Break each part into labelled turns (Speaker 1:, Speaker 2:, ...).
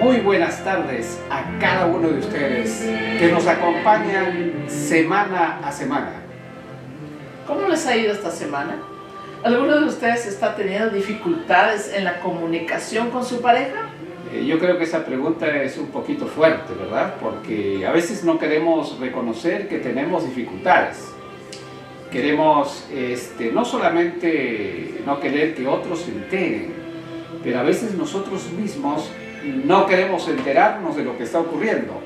Speaker 1: Muy buenas tardes a cada uno de ustedes que nos acompañan semana a semana.
Speaker 2: ¿Cómo les ha ido esta semana? ¿Alguno de ustedes está teniendo dificultades en la comunicación con su pareja?
Speaker 1: Yo creo que esa pregunta es un poquito fuerte, ¿verdad? Porque a veces no queremos reconocer que tenemos dificultades. Queremos no solamente no querer que otros se enteren, pero a veces nosotros mismos no queremos enterarnos de lo que está ocurriendo.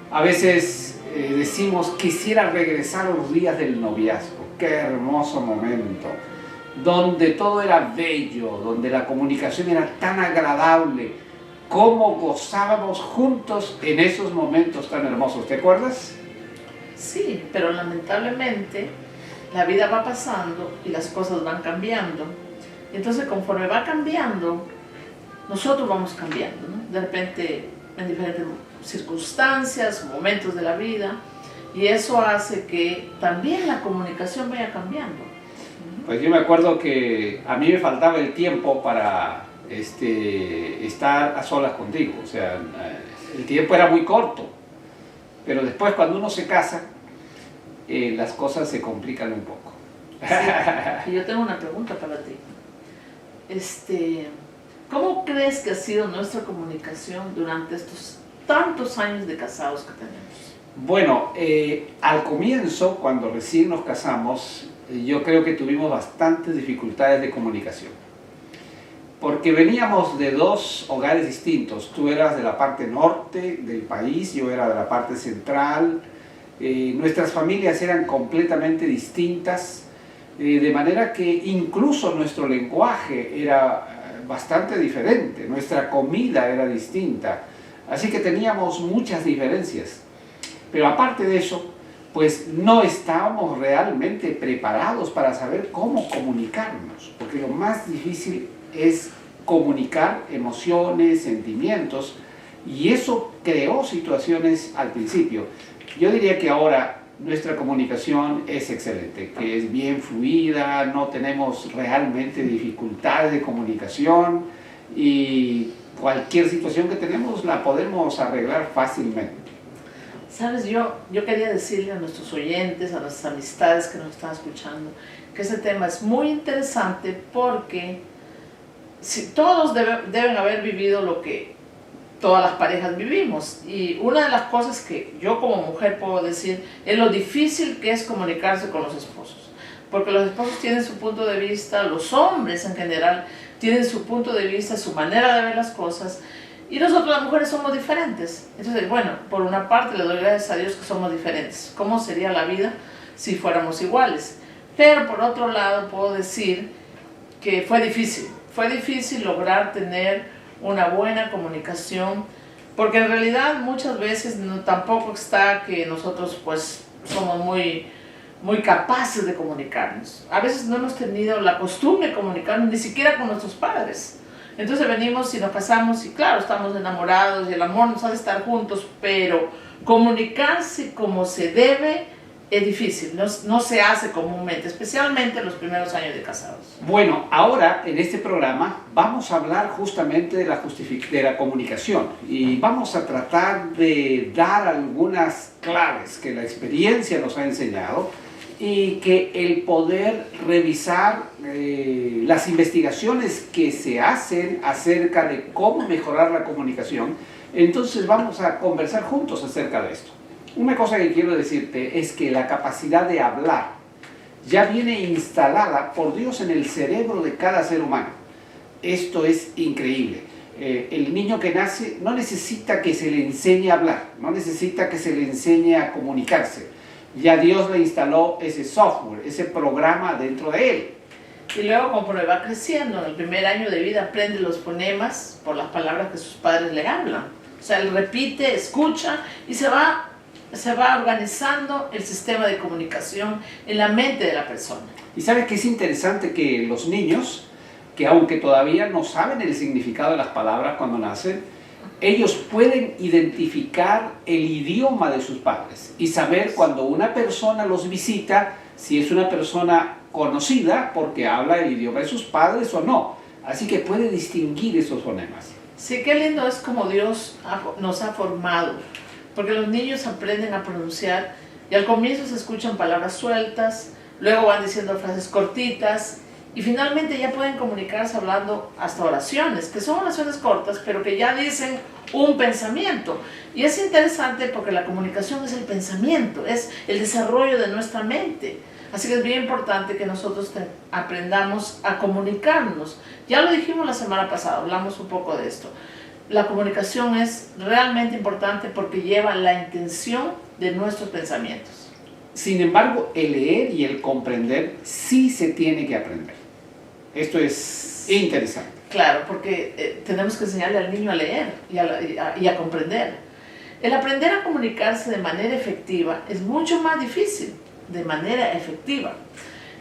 Speaker 1: A veces decimos, quisiera regresar a los días del noviazgo. Qué hermoso momento, donde todo era bello, donde la comunicación era tan agradable, cómo gozábamos juntos en esos momentos tan hermosos. ¿Te acuerdas?
Speaker 2: Sí, pero lamentablemente la vida va pasando y las cosas van cambiando. Entonces, conforme va cambiando, nosotros vamos cambiando, ¿no? De repente, en diferentes circunstancias, momentos de la vida, y eso hace que también la comunicación vaya cambiando.
Speaker 1: Pues yo me acuerdo que a mí me faltaba el tiempo para estar a solas contigo, o sea, el tiempo era muy corto, pero después cuando uno se casa, las cosas se complican un poco.
Speaker 2: Sí, y yo tengo una pregunta para ti. ¿Cómo crees que ha sido nuestra comunicación durante estos tantos años de casados que tenemos?
Speaker 1: Bueno, al comienzo, cuando recién nos casamos, yo creo que tuvimos bastantes dificultades de comunicación. Porque veníamos de dos hogares distintos. Tú eras de la parte norte del país, yo era de la parte central. Nuestras familias eran completamente distintas, de manera que incluso nuestro lenguaje era bastante diferente, nuestra comida era distinta, así que teníamos muchas diferencias. Pero aparte de eso, pues no estábamos realmente preparados para saber cómo comunicarnos, porque lo más difícil es comunicar emociones, sentimientos, y eso creó situaciones al principio. Yo diría que ahora nuestra comunicación es excelente, que es bien fluida, no tenemos realmente dificultades de comunicación y cualquier situación que tenemos la podemos arreglar fácilmente.
Speaker 2: Sabes, yo quería decirle a nuestros oyentes, a nuestras amistades que nos están escuchando, que ese tema es muy interesante porque todos deben haber vivido lo que todas las parejas vivimos, y una de las cosas que yo como mujer puedo decir es lo difícil que es comunicarse con los esposos, porque los esposos tienen su punto de vista, los hombres en general tienen su punto de vista, su manera de ver las cosas, y nosotros las mujeres somos diferentes. Entonces, bueno, por una parte le doy gracias a Dios que somos diferentes. ¿Cómo sería la vida si fuéramos iguales? Pero por otro lado puedo decir que fue difícil lograr tener una buena comunicación, porque en realidad muchas veces tampoco está que nosotros pues somos muy capaces de comunicarnos. A veces no hemos tenido la costumbre de comunicarnos ni siquiera con nuestros padres. Entonces venimos y nos casamos y claro, estamos enamorados y el amor nos hace estar juntos, pero comunicarse como se debe es difícil, no se hace comúnmente, especialmente en los primeros años de casados.
Speaker 1: Bueno, ahora en este programa vamos a hablar justamente de la comunicación y vamos a tratar de dar algunas claves que la experiencia nos ha enseñado y que el poder revisar las investigaciones que se hacen acerca de cómo mejorar la comunicación, entonces vamos a conversar juntos acerca de esto. Una cosa que quiero decirte es que la capacidad de hablar ya viene instalada por Dios en el cerebro de cada ser humano. Esto es increíble. El niño que nace no necesita que se le enseñe a hablar, no necesita que se le enseñe a comunicarse. Ya Dios le instaló ese software, ese programa dentro de él.
Speaker 2: Y luego, conforme va creciendo, en el primer año de vida aprende los fonemas por las palabras que sus padres le hablan. O sea, él repite, escucha y se va organizando el sistema de comunicación en la mente de la persona.
Speaker 1: Y sabes que es interesante que los niños, que aunque todavía no saben el significado de las palabras cuando nacen, ellos pueden identificar el idioma de sus padres y saber cuando una persona los visita, si es una persona conocida porque habla el idioma de sus padres o no. Así que puede distinguir esos fonemas.
Speaker 2: Sí, qué lindo es como Dios nos ha formado, porque los niños aprenden a pronunciar y al comienzo se escuchan palabras sueltas, luego van diciendo frases cortitas y finalmente ya pueden comunicarse hablando hasta oraciones, que son oraciones cortas, pero que ya dicen un pensamiento. Y es interesante porque la comunicación es el pensamiento, es el desarrollo de nuestra mente. Así que es bien importante que nosotros aprendamos a comunicarnos. Ya lo dijimos la semana pasada, hablamos un poco de esto. La comunicación es realmente importante porque lleva la intención de nuestros pensamientos.
Speaker 1: Sin embargo, el leer y el comprender sí se tiene que aprender. Esto es interesante.
Speaker 2: Claro, porque tenemos que enseñarle al niño a leer y a comprender. El aprender a comunicarse de manera efectiva es mucho más difícil, de manera efectiva.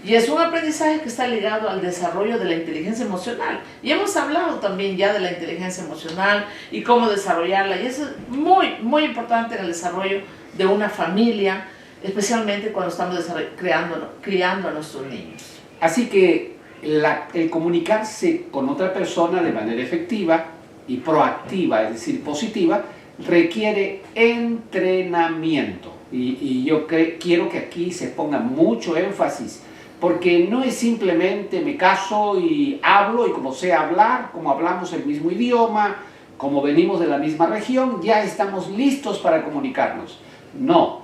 Speaker 2: Y es un aprendizaje que está ligado al desarrollo de la inteligencia emocional. Y hemos hablado también ya de la inteligencia emocional y cómo desarrollarla. Y eso es muy, muy importante en el desarrollo de una familia, especialmente cuando estamos criando a nuestros niños.
Speaker 1: Así que el comunicarse con otra persona de manera efectiva y proactiva, es decir, positiva, requiere entrenamiento. Y yo quiero que aquí se ponga mucho énfasis, porque no es simplemente me caso y hablo, y como sé hablar, como hablamos el mismo idioma, como venimos de la misma región, ya estamos listos para comunicarnos. No,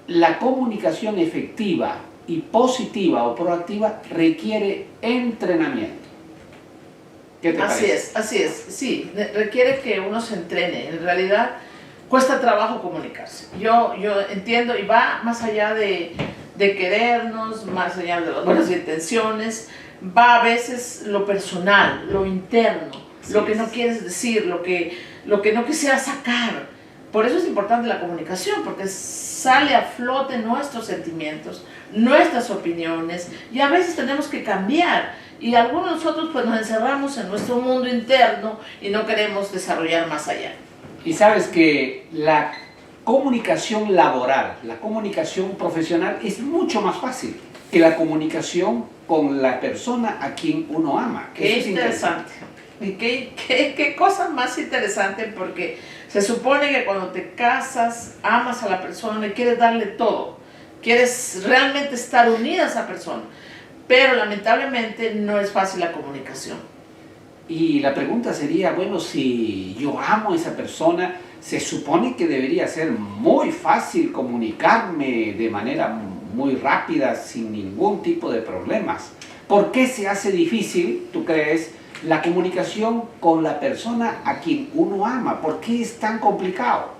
Speaker 1: la comunicación efectiva y positiva o proactiva requiere entrenamiento. ¿Qué te parece?
Speaker 2: Así es, sí, requiere que uno se entrene. En realidad cuesta trabajo comunicarse. Yo entiendo y va más allá de querernos, más allá de las buenas intenciones, va a veces lo personal, lo interno, lo que no quieres decir, lo que no quisieras sacar. Por eso es importante la comunicación, porque sale a flote nuestros sentimientos, nuestras opiniones, y a veces tenemos que cambiar. Y algunos de nosotros pues nos encerramos en nuestro mundo interno y no queremos desarrollar más allá.
Speaker 1: Y sabes que la comunicación laboral, la comunicación profesional es mucho más fácil que la comunicación con la persona a quien uno ama.
Speaker 2: Qué interesante. ¿Qué cosa más interesante? Porque se supone que cuando te casas, amas a la persona y quieres darle todo. Quieres realmente estar unida a esa persona. Pero lamentablemente no es fácil la comunicación.
Speaker 1: Y la pregunta sería, bueno, si yo amo a esa persona, se supone que debería ser muy fácil comunicarme de manera muy rápida, sin ningún tipo de problemas. ¿Por qué se hace difícil, tú crees, la comunicación con la persona a quien uno ama? ¿Por qué es tan complicado?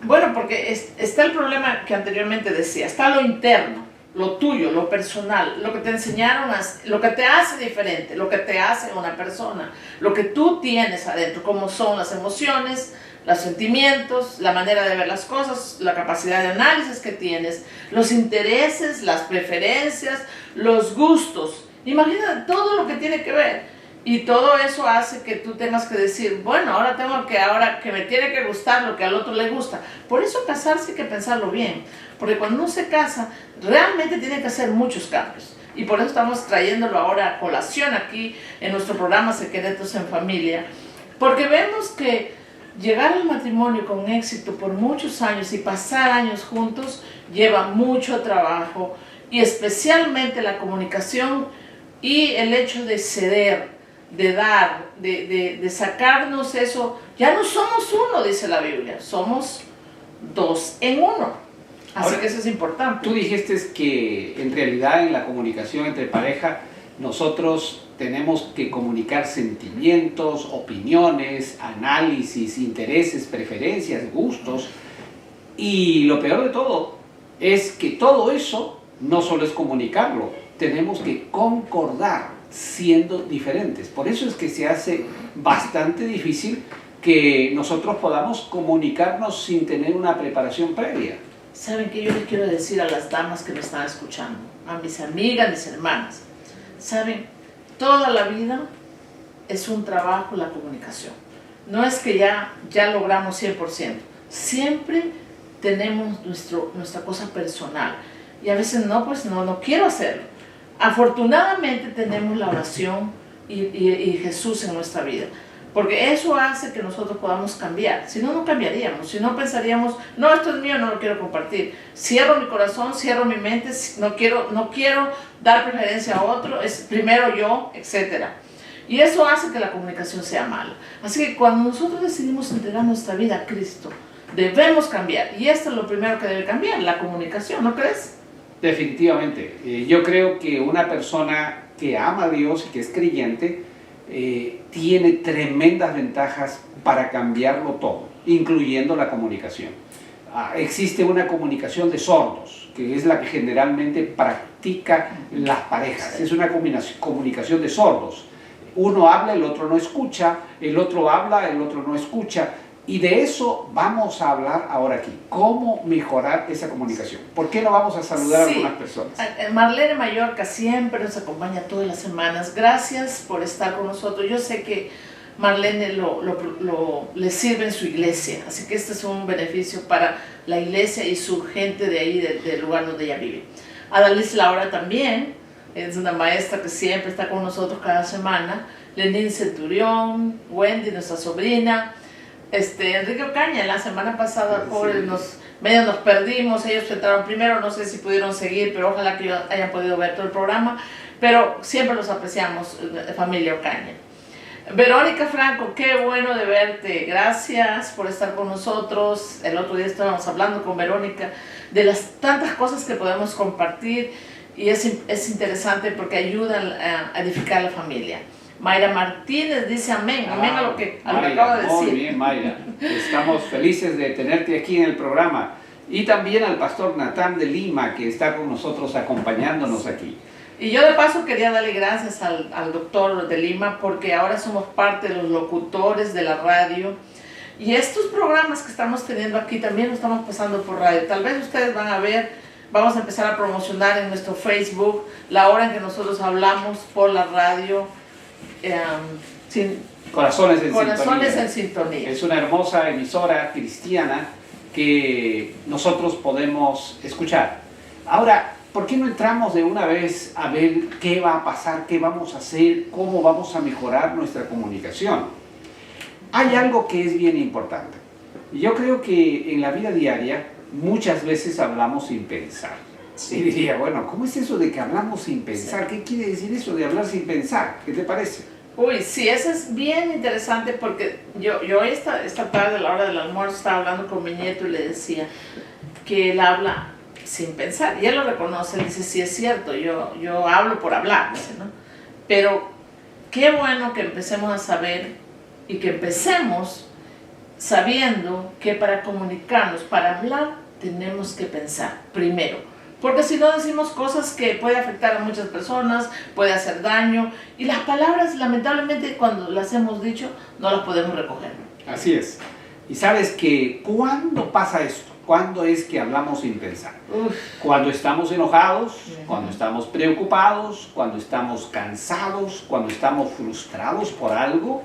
Speaker 2: Bueno, porque está el problema que anteriormente decía, está lo interno, lo tuyo, lo personal, lo que te enseñaron, lo que te hace diferente, lo que te hace una persona, lo que tú tienes adentro, cómo son las emociones, los sentimientos, la manera de ver las cosas, la capacidad de análisis que tienes, los intereses, las preferencias, los gustos. Imagina todo lo que tiene que ver. Y todo eso hace que tú tengas que decir, bueno, ahora que me tiene que gustar lo que al otro le gusta. Por eso casarse hay que pensarlo bien. Porque cuando uno se casa, realmente tiene que hacer muchos cambios. Y por eso estamos trayéndolo ahora a colación aquí en nuestro programa Secretos en Familia. Porque vemos que llegar al matrimonio con éxito por muchos años y pasar años juntos lleva mucho trabajo. Y especialmente la comunicación y el hecho de ceder, de dar, de sacarnos eso. Ya no somos uno, dice la Biblia, somos dos en uno. Así
Speaker 1: Ahora,
Speaker 2: que eso es importante.
Speaker 1: Tú dijiste que en realidad en la comunicación entre pareja nosotros tenemos que comunicar sentimientos, opiniones, análisis, intereses, preferencias, gustos. Y lo peor de todo es que todo eso no solo es comunicarlo, tenemos que concordar siendo diferentes. Por eso es que se hace bastante difícil que nosotros podamos comunicarnos sin tener una preparación previa.
Speaker 2: ¿Saben qué yo les quiero decir a las damas que me están escuchando? A mis amigas, mis hermanas. ¿Saben? Toda la vida es un trabajo la comunicación. No es que ya logramos 100%. Siempre tenemos nuestra cosa personal. Y a veces no quiero hacerlo. Afortunadamente tenemos la oración y Jesús en nuestra vida. porque eso hace que nosotros podamos cambiar. Si no, no cambiaríamos. Si no, pensaríamos, no, esto es mío, no lo quiero compartir. Cierro mi corazón, cierro mi mente, no quiero dar preferencia a otro, es primero yo, etc. Y eso hace que la comunicación sea mala. Así que cuando nosotros decidimos entregar nuestra vida a Cristo, debemos cambiar. Y esto es lo primero que debe cambiar, la comunicación, ¿no crees?
Speaker 1: Definitivamente. Yo creo que una persona que ama a Dios y que es creyente tiene tremendas ventajas para cambiarlo todo, incluyendo la comunicación. Existe una comunicación de sordos, que es la que generalmente practica las parejas. Es una comunicación de sordos. Uno habla, el otro no escucha, el otro habla, el otro no escucha. Y de eso vamos a hablar ahora aquí. ¿Cómo mejorar esa comunicación? ¿Por qué no vamos a saludar a algunas personas?
Speaker 2: Marlene Mallorca siempre nos acompaña todas las semanas. Gracias por estar con nosotros. Yo sé que Marlene le sirve en su iglesia. Así que este es un beneficio para la iglesia y su gente de ahí, del lugar donde ella vive. Adaliz Laura también. Es una maestra que siempre está con nosotros cada semana. Lenín Centurión, Wendy, nuestra sobrina. Enrique Ocaña, la semana pasada, pobre, medio nos perdimos, ellos entraron primero, no sé si pudieron seguir, pero ojalá que hayan podido ver todo el programa, pero siempre los apreciamos, familia Ocaña. Verónica Franco, qué bueno de verte, gracias por estar con nosotros. El otro día estábamos hablando con Verónica de las tantas cosas que podemos compartir y es interesante porque ayudan a edificar la familia. Mayra Martínez dice amén, amén a lo que acabo de decir.
Speaker 1: Muy bien, Mayra. Estamos felices de tenerte aquí en el programa. Y también al pastor Natán de Lima, que está con nosotros acompañándonos aquí.
Speaker 2: Y yo de paso quería darle gracias al doctor de Lima, porque ahora somos parte de los locutores de la radio. Y estos programas que estamos teniendo aquí también los estamos pasando por radio. Tal vez ustedes van a ver, vamos a empezar a promocionar en nuestro Facebook la hora en que nosotros hablamos por la radio.
Speaker 1: Corazones
Speaker 2: en sintonía.
Speaker 1: Es una hermosa emisora cristiana que nosotros podemos escuchar. Ahora, ¿por qué no entramos de una vez a ver qué va a pasar, qué vamos a hacer, cómo vamos a mejorar nuestra comunicación? Hay algo que es bien importante. Yo creo que en la vida diaria muchas veces hablamos sin pensar. Y diría, bueno, ¿cómo es eso de que hablamos sin pensar? ¿Qué quiere decir eso de hablar sin pensar? ¿Qué te parece?
Speaker 2: Uy, sí, eso es bien interesante porque yo esta tarde a la hora del almuerzo estaba hablando con mi nieto y le decía que él habla sin pensar. Y él lo reconoce, él dice, sí es cierto, yo hablo por hablar, dice, ¿no? Pero qué bueno que empecemos a saber y que empecemos sabiendo que para comunicarnos, para hablar, tenemos que pensar primero. Porque si no decimos cosas que puede afectar a muchas personas, puede hacer daño. Y las palabras, lamentablemente, cuando las hemos dicho, no las podemos recoger.
Speaker 1: Así es. Y sabes que, ¿cuándo pasa esto? ¿Cuándo es que hablamos sin pensar? Cuando estamos enojados, cuando estamos preocupados, cuando estamos cansados, cuando estamos frustrados por algo,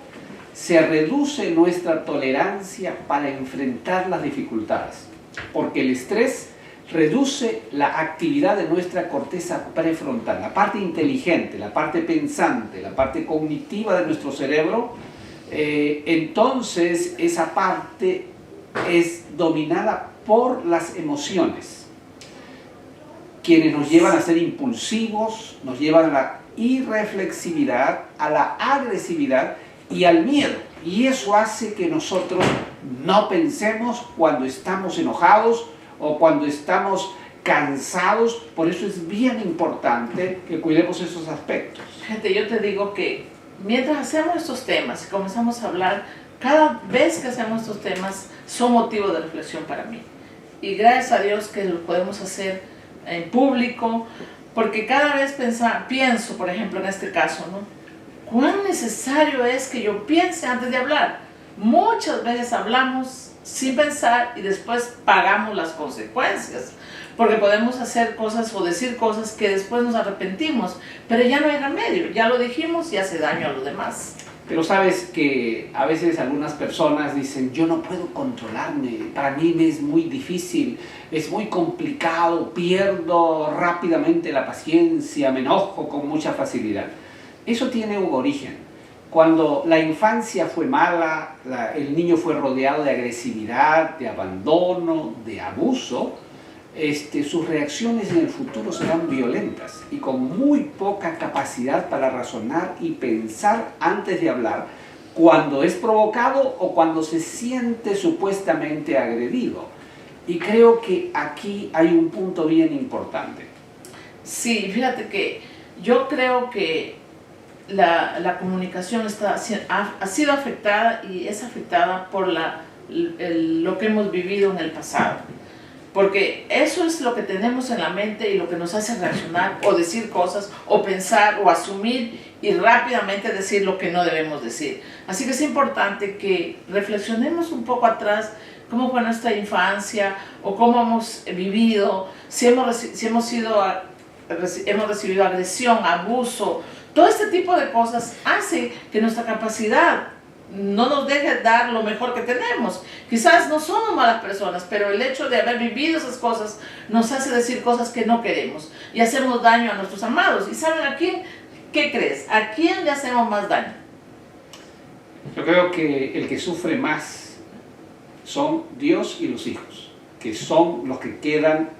Speaker 1: se reduce nuestra tolerancia para enfrentar las dificultades. Porque el estrés reduce la actividad de nuestra corteza prefrontal, la parte inteligente, la parte pensante, la parte cognitiva de nuestro cerebro. Entonces esa parte es dominada por las emociones, quienes nos llevan a ser impulsivos, nos llevan a la irreflexividad, a la agresividad y al miedo. Y eso hace que nosotros no pensemos cuando estamos enojados o cuando estamos cansados. Por eso es bien importante que cuidemos esos aspectos.
Speaker 2: Gente, yo te digo que mientras hacemos estos temas y comenzamos a hablar, cada vez que hacemos estos temas son motivo de reflexión para mí. Y gracias a Dios que lo podemos hacer en público, porque cada vez pienso, por ejemplo, en este caso, ¿no? ¿Cuán necesario es que yo piense antes de hablar? Muchas veces hablamos sin pensar y después pagamos las consecuencias, porque podemos hacer cosas o decir cosas que después nos arrepentimos, pero ya no hay remedio, ya lo dijimos y hace daño a los demás.
Speaker 1: Pero sabes que a veces algunas personas dicen, yo no puedo controlarme, para mí me es muy difícil, es muy complicado, pierdo rápidamente la paciencia, me enojo con mucha facilidad. Eso tiene un origen. Cuando la infancia fue mala, el niño fue rodeado de agresividad, de abandono, de abuso, sus reacciones en el futuro serán violentas y con muy poca capacidad para razonar y pensar antes de hablar, cuando es provocado o cuando se siente supuestamente agredido. Y creo que aquí hay un punto bien importante.
Speaker 2: Sí, fíjate que yo creo que la comunicación ha sido afectada y es afectada por lo que hemos vivido en el pasado. Porque eso es lo que tenemos en la mente y lo que nos hace reaccionar o decir cosas o pensar o asumir y rápidamente decir lo que no debemos decir. Así que es importante que reflexionemos un poco atrás cómo fue nuestra infancia o cómo hemos vivido, si hemos recibido agresión, abuso. Todo este tipo de cosas hace que nuestra capacidad no nos deje dar lo mejor que tenemos. Quizás no somos malas personas, pero el hecho de haber vivido esas cosas nos hace decir cosas que no queremos y hacemos daño a nuestros amados. ¿Y saben a quién? ¿Qué crees? ¿A quién le hacemos más daño?
Speaker 1: Yo creo que el que sufre más son Dios y los hijos, que son los que quedan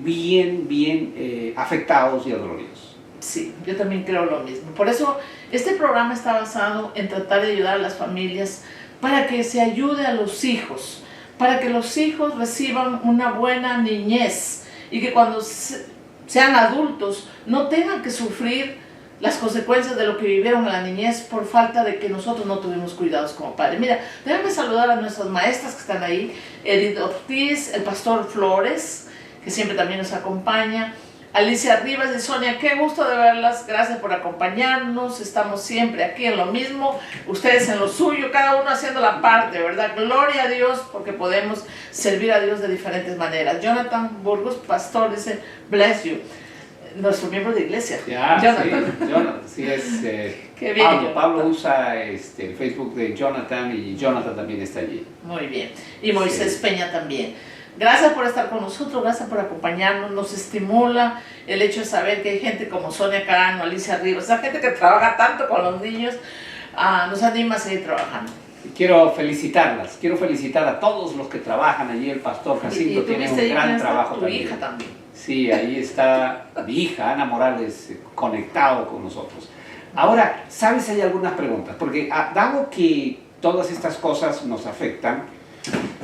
Speaker 1: bien afectados y adoloridos.
Speaker 2: Sí, yo también creo lo mismo. Por eso este programa está basado en tratar de ayudar a las familias para que se ayude a los hijos, para que los hijos reciban una buena niñez y que cuando sean adultos no tengan que sufrir las consecuencias de lo que vivieron en la niñez por falta de que nosotros no tuvimos cuidados como padres. Mira, déjame saludar a nuestras maestras que están ahí, Edith Ortiz, el pastor Flores, que siempre también nos acompaña, Alicia Rivas y Sonia, qué gusto de verlas, gracias por acompañarnos, estamos siempre aquí en lo mismo, ustedes en lo suyo, cada uno haciendo la parte, ¿verdad? Gloria a Dios porque podemos servir a Dios de diferentes maneras. Jonathan Burgos, pastor, dice, bless you, nuestro miembro de iglesia.
Speaker 1: Ya,
Speaker 2: Jonathan.
Speaker 1: sí, Jonathan, sí es,
Speaker 2: Qué bien,
Speaker 1: Pablo usa el Facebook de Jonathan y Jonathan también está allí.
Speaker 2: Muy bien, y Moisés
Speaker 1: Sí.
Speaker 2: Peña también. Gracias por estar con nosotros, gracias por acompañarnos, nos estimula el hecho de saber que hay gente como Sonia Carano, Alicia Rivas, esa gente que trabaja tanto con los niños, nos anima a seguir trabajando.
Speaker 1: Quiero felicitar a todos los que trabajan allí, el pastor Jacinto tiene un gran trabajo
Speaker 2: tu
Speaker 1: también.
Speaker 2: hija también.
Speaker 1: Sí, ahí está mi hija, Ana Morales, conectado con nosotros. Ahora, ¿sabes? Hay algunas preguntas, porque dado que todas estas cosas nos afectan,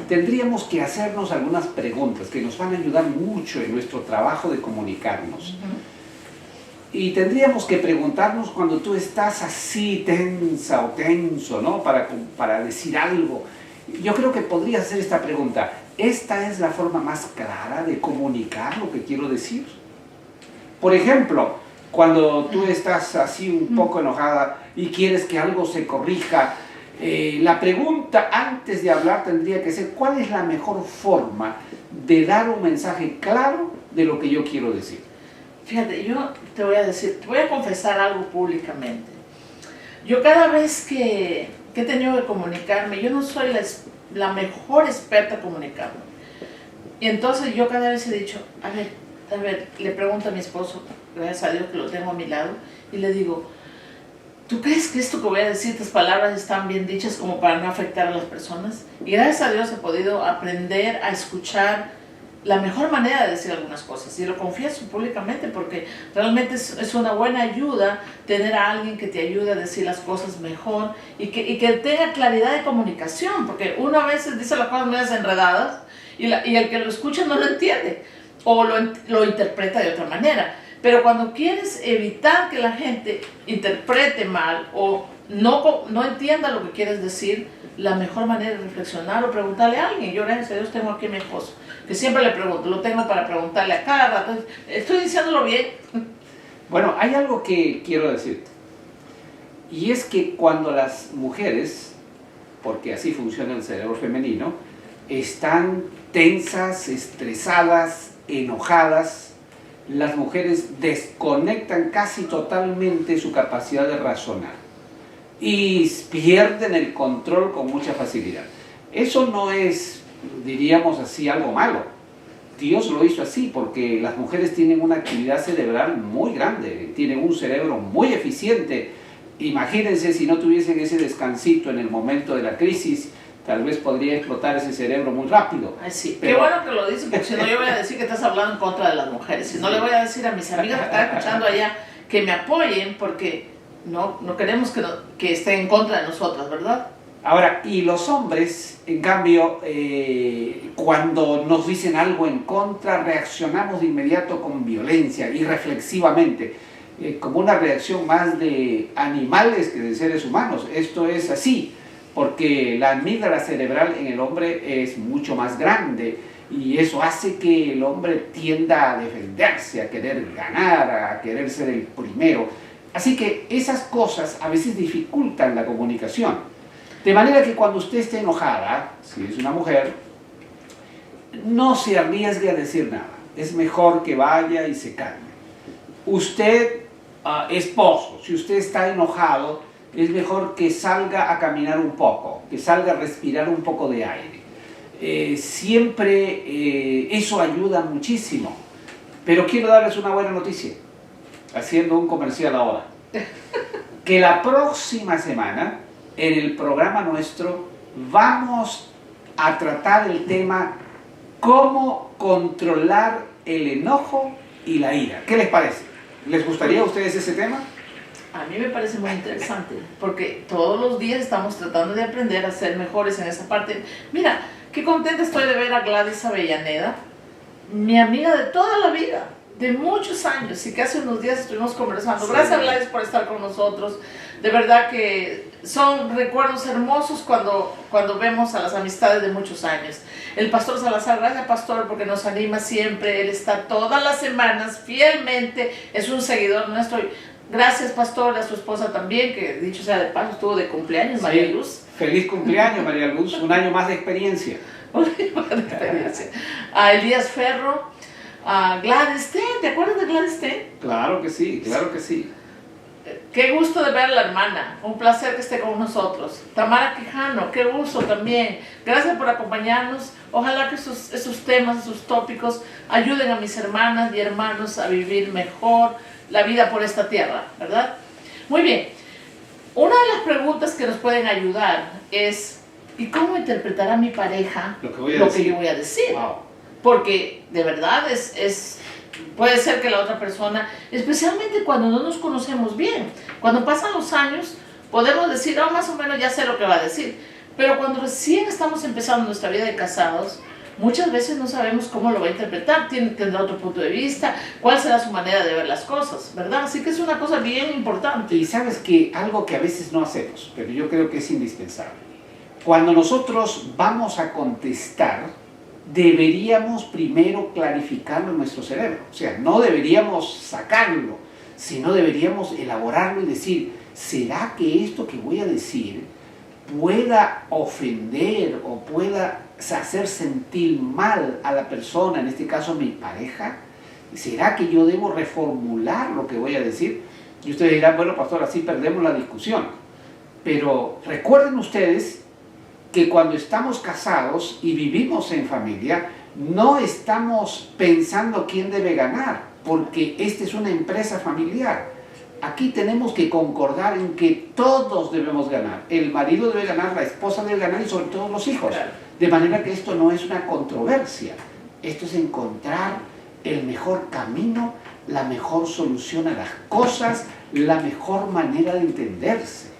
Speaker 1: tendríamos que hacernos algunas preguntas que nos van a ayudar mucho en nuestro trabajo de comunicarnos. Y tendríamos que preguntarnos cuando tú estás así tensa o tenso, ¿no? Para decir algo. Yo creo que podría hacer esta pregunta. ¿Esta es la forma más clara de comunicar lo que quiero decir? Por ejemplo, cuando tú estás así un poco enojada y quieres que algo se corrija, la pregunta antes de hablar tendría que ser ¿cuál es la mejor forma de dar un mensaje claro de lo que yo quiero decir?
Speaker 2: Fíjate, yo te voy a confesar algo públicamente. Yo cada vez que he tenido que comunicarme, yo no soy la mejor experta comunicando. Y entonces yo cada vez he dicho, a ver, le pregunto a mi esposo, gracias a Dios que lo tengo a mi lado, y le digo, ¿tú crees que esto que voy a decir, estas palabras están bien dichas como para no afectar a las personas? Y gracias a Dios he podido aprender a escuchar la mejor manera de decir algunas cosas. Y lo confieso públicamente porque realmente es una buena ayuda tener a alguien que te ayude a decir las cosas mejor y que tenga claridad de comunicación. Porque uno a veces dice las cosas medias enredadas y el que lo escucha no lo entiende o lo interpreta de otra manera. Pero cuando quieres evitar que la gente interprete mal o no entienda lo que quieres decir, la mejor manera es reflexionar o preguntarle a alguien. Yo, gracias a Dios, tengo aquí a mi esposo, que siempre le pregunto, lo tengo para preguntarle a cada rato. ¿Estoy diciéndolo bien?
Speaker 1: Bueno, hay algo que quiero decirte. Y es que cuando las mujeres, porque así funciona el cerebro femenino, están tensas, estresadas, enojadas, las mujeres desconectan casi totalmente su capacidad de razonar y pierden el control con mucha facilidad. Eso no es, diríamos así, algo malo. Dios lo hizo así porque las mujeres tienen una actividad cerebral muy grande, tienen un cerebro muy eficiente imagínense si no tuviesen ese descansito en el momento de la crisis, tal vez podría explotar ese cerebro muy rápido.
Speaker 2: Ay, sí.
Speaker 1: Pero...
Speaker 2: Qué bueno que lo dices, porque si no yo voy a decir que estás hablando en contra de las mujeres. Si no le voy a decir a mis amigas que están escuchando allá que me apoyen, porque no queremos que estén en contra de nosotras, ¿verdad?
Speaker 1: Ahora, y los hombres, en cambio, cuando nos dicen algo en contra, reaccionamos de inmediato con violencia y reflexivamente, como una reacción más de animales que de seres humanos. Esto es así, porque la amígdala cerebral en el hombre es mucho más grande y eso hace que el hombre tienda a defenderse, a querer ganar, a querer ser el primero. Así que esas cosas a veces dificultan la comunicación. De manera que cuando usted esté enojada, si es una mujer, no se arriesgue a decir nada. Es mejor que vaya y se calme. Usted, esposo, si usted está enojado, es mejor que salga a caminar un poco, que salga a respirar un poco de aire. Siempre eso ayuda muchísimo. Pero quiero darles una buena noticia, haciendo un comercial ahora. Que la próxima semana, en el programa nuestro, vamos a tratar el tema cómo controlar el enojo y la ira. ¿Qué les parece? ¿Les gustaría a ustedes ese tema?
Speaker 2: A mí me parece muy interesante, porque todos los días estamos tratando de aprender a ser mejores en esa parte. Mira, qué contenta estoy de ver a Gladys Avellaneda, mi amiga de toda la vida, de muchos años, y que hace unos días estuvimos conversando.
Speaker 1: Sí.
Speaker 2: Gracias, Gladys, por estar con nosotros. De verdad que son recuerdos hermosos cuando vemos a las amistades de muchos años. El pastor Salazar, gracias, pastor, porque nos anima siempre. Él está todas las semanas fielmente, es un seguidor nuestro. Gracias, pastor, a su esposa también, que dicho sea de paso, estuvo de cumpleaños, sí. María Luz.
Speaker 1: Feliz cumpleaños, María Luz, un año más de experiencia.
Speaker 2: Un año más de experiencia. A Elías Ferro, a Gladys Ten, ¿te acuerdas de Gladys Ten?
Speaker 1: Claro que sí, claro que sí.
Speaker 2: Qué gusto de ver a la hermana, un placer que esté con nosotros. Tamara Quijano, qué gusto también. Gracias por acompañarnos. Ojalá que esos temas, esos tópicos ayuden a mis hermanas y hermanos a vivir mejor la vida por esta tierra, ¿verdad? Muy bien. Una de las preguntas que nos pueden ayudar es, ¿y cómo interpretará mi pareja lo que yo voy a decir?
Speaker 1: Wow.
Speaker 2: Porque de verdad puede ser que la otra persona, especialmente cuando no nos conocemos bien, cuando pasan los años, podemos decir, más o menos ya sé lo que va a decir, pero cuando recién estamos empezando nuestra vida de casados, muchas veces no sabemos cómo lo va a interpretar, tendrá otro punto de vista, cuál será su manera de ver las cosas, ¿verdad? Así que es una cosa bien importante.
Speaker 1: Y sabes que algo que a veces no hacemos, pero yo creo que es indispensable, cuando nosotros vamos a contestar, deberíamos primero clarificarlo en nuestro cerebro. O sea, no deberíamos sacarlo, sino deberíamos elaborarlo y decir, ¿será que esto que voy a decir pueda ofender o pueda hacer sentir mal a la persona, en este caso mi pareja? ¿Será que yo debo reformular lo que voy a decir? Y ustedes dirán, bueno, pastor, así perdemos la discusión. Pero recuerden ustedes que cuando estamos casados y vivimos en familia, no estamos pensando quién debe ganar, porque esta es una empresa familiar. Aquí tenemos que concordar en que todos debemos ganar. El marido debe ganar, la esposa debe ganar y sobre todo los hijos. De manera que esto no es una controversia. Esto es encontrar el mejor camino, la mejor solución a las cosas, la mejor manera de entenderse.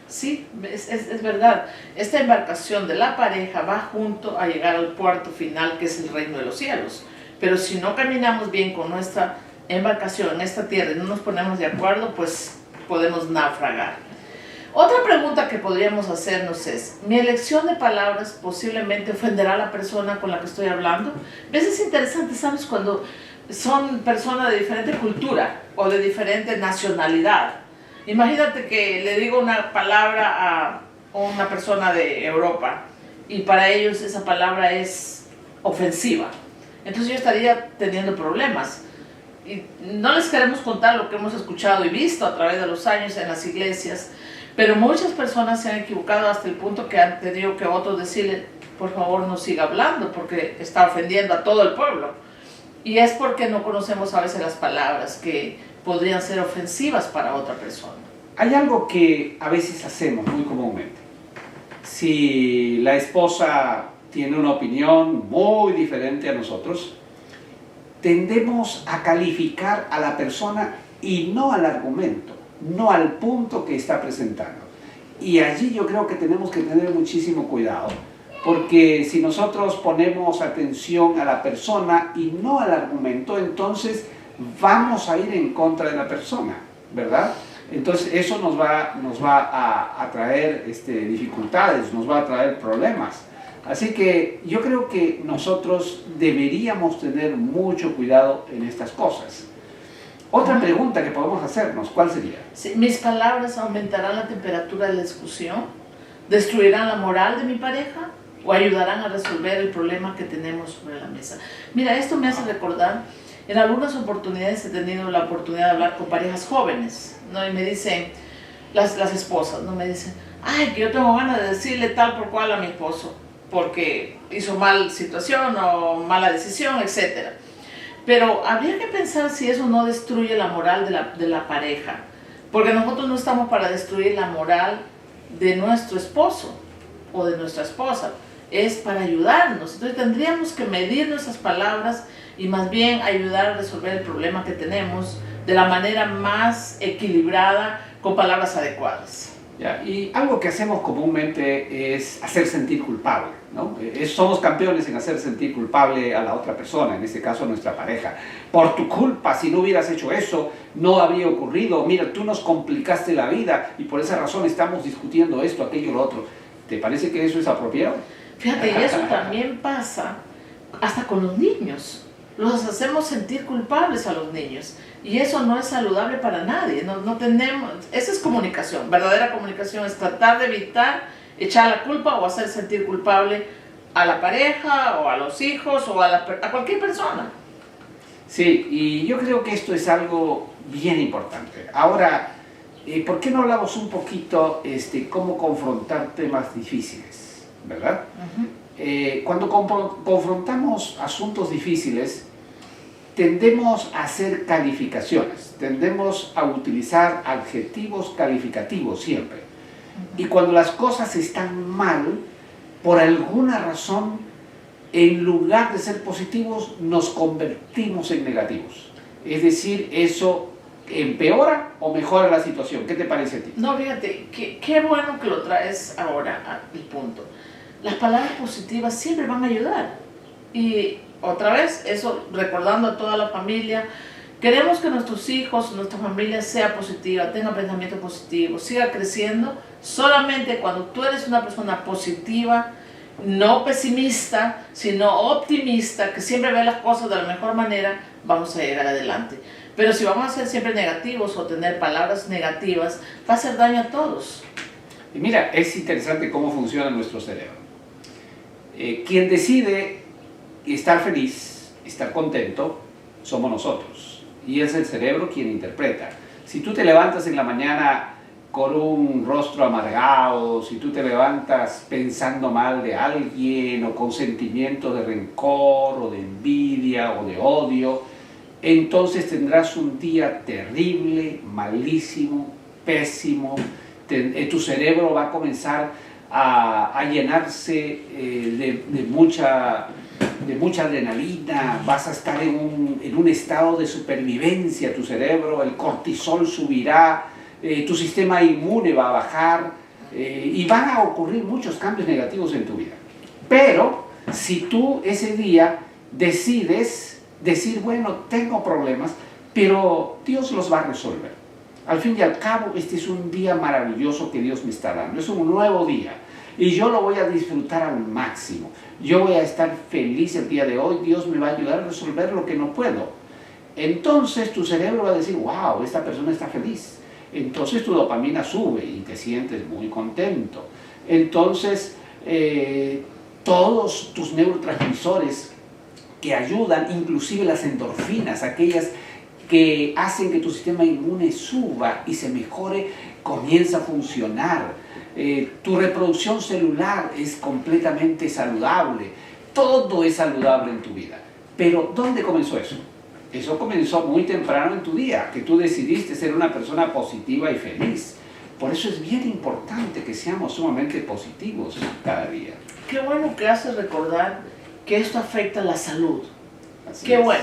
Speaker 2: Sí, es verdad. Esta embarcación de la pareja va junto a llegar al puerto final, que es el reino de los cielos. Pero si no caminamos bien con nuestra embarcación en esta tierra y no nos ponemos de acuerdo, pues podemos naufragar. Otra pregunta que podríamos hacernos es, ¿mi elección de palabras posiblemente ofenderá a la persona con la que estoy hablando? A veces es interesante, ¿sabes? Cuando son personas de diferente cultura o de diferente nacionalidad. Imagínate que le digo una palabra a una persona de Europa y para ellos esa palabra es ofensiva. Entonces yo estaría teniendo problemas. Y no les queremos contar lo que hemos escuchado y visto a través de los años en las iglesias, pero muchas personas se han equivocado hasta el punto que han tenido que otros decirle, por favor no siga hablando porque está ofendiendo a todo el pueblo. Y es porque no conocemos a veces las palabras que podrían ser ofensivas para otra persona.
Speaker 1: Hay algo que a veces hacemos muy comúnmente. Si la esposa tiene una opinión muy diferente a nosotros, tendemos a calificar a la persona y no al argumento, no al punto que está presentando. Y allí yo creo que tenemos que tener muchísimo cuidado, porque si nosotros ponemos atención a la persona y no al argumento, entonces vamos a ir en contra de la persona, ¿verdad? Entonces eso nos va a traer dificultades, nos va a traer problemas. Así que yo creo que nosotros deberíamos tener mucho cuidado en estas cosas. Otra pregunta que podemos hacernos, ¿cuál sería?
Speaker 2: Sí, ¿mis palabras aumentarán la temperatura de la discusión? ¿Destruirán la moral de mi pareja? ¿O ayudarán a resolver el problema que tenemos sobre la mesa? Mira, esto me hace recordar, en algunas oportunidades he tenido la oportunidad de hablar con parejas jóvenes, ¿no? Y me dicen, las esposas, ¿no? Me dicen, ay, que yo tengo ganas de decirle tal por cual a mi esposo, porque hizo mal situación o mala decisión, etc. Pero habría que pensar si eso no destruye la moral de la pareja, porque nosotros no estamos para destruir la moral de nuestro esposo o de nuestra esposa, es para ayudarnos. Entonces tendríamos que medir nuestras palabras y más bien ayudar a resolver el problema que tenemos de la manera más equilibrada, con palabras adecuadas.
Speaker 1: Ya, y algo que hacemos comúnmente es hacer sentir culpable, ¿no? Somos campeones en hacer sentir culpable a la otra persona, en este caso a nuestra pareja. Por tu culpa, si no hubieras hecho eso, no habría ocurrido. Mira, tú nos complicaste la vida y por esa razón estamos discutiendo esto, aquello, lo otro. ¿Te parece que eso es apropiado?
Speaker 2: Fíjate, y eso también pasa hasta con los niños. Los hacemos sentir culpables a los niños. Y eso no es saludable para nadie. No tenemos, esa es comunicación. Verdadera comunicación es tratar de evitar echar la culpa o hacer sentir culpable a la pareja o a los hijos o a cualquier persona.
Speaker 1: Sí, y yo creo que esto es algo bien importante. Ahora, ¿por qué no hablamos un poquito cómo confrontar temas difíciles, ¿verdad? Cuando confrontamos asuntos difíciles, tendemos a hacer calificaciones, tendemos a utilizar adjetivos calificativos siempre. Y cuando las cosas están mal, por alguna razón, en lugar de ser positivos, nos convertimos en negativos. Es decir, eso empeora o mejora la situación. ¿Qué te parece a ti?
Speaker 2: No, fíjate, qué bueno que lo traes ahora al punto. Las palabras positivas siempre van a ayudar. Y otra vez, eso recordando a toda la familia, queremos que nuestros hijos, nuestra familia sea positiva, tenga pensamiento positivo, siga creciendo. Solamente cuando tú eres una persona positiva, no pesimista, sino optimista, que siempre ve las cosas de la mejor manera, vamos a llegar adelante. Pero si vamos a ser siempre negativos o tener palabras negativas, va a hacer daño a todos.
Speaker 1: Y mira, es interesante cómo funciona nuestro cerebro. Quien decide estar feliz, estar contento, somos nosotros. Y es el cerebro quien interpreta. Si tú te levantas en la mañana con un rostro amargado, si tú te levantas pensando mal de alguien o con sentimientos de rencor o de envidia o de odio, entonces tendrás un día terrible, malísimo, pésimo. Tu cerebro va a comenzar a llenarse de mucha adrenalina, vas a estar en un estado de supervivencia, tu cerebro, el cortisol subirá, tu sistema inmune va a bajar y van a ocurrir muchos cambios negativos en tu vida. Pero si tú ese día decides decir, bueno, tengo problemas, pero Dios los va a resolver. Al fin y al cabo, este es un día maravilloso que Dios me está dando, es un nuevo día y yo lo voy a disfrutar al máximo. Yo voy a estar feliz el día de hoy, Dios me va a ayudar a resolver lo que no puedo. Entonces tu cerebro va a decir, wow, esta persona está feliz. Entonces tu dopamina sube y te sientes muy contento. Entonces todos tus neurotransmisores que ayudan, inclusive las endorfinas, aquellas que hacen que tu sistema inmune suba y se mejore, comienza a funcionar. Tu reproducción celular es completamente saludable. Todo es saludable en tu vida. Pero ¿dónde comenzó eso? Eso comenzó muy temprano en tu día, que tú decidiste ser una persona positiva y feliz. Por eso es bien importante que seamos sumamente positivos cada día.
Speaker 2: Qué bueno que haces recordar que esto afecta a la salud.
Speaker 1: Así
Speaker 2: Qué
Speaker 1: es.
Speaker 2: bueno,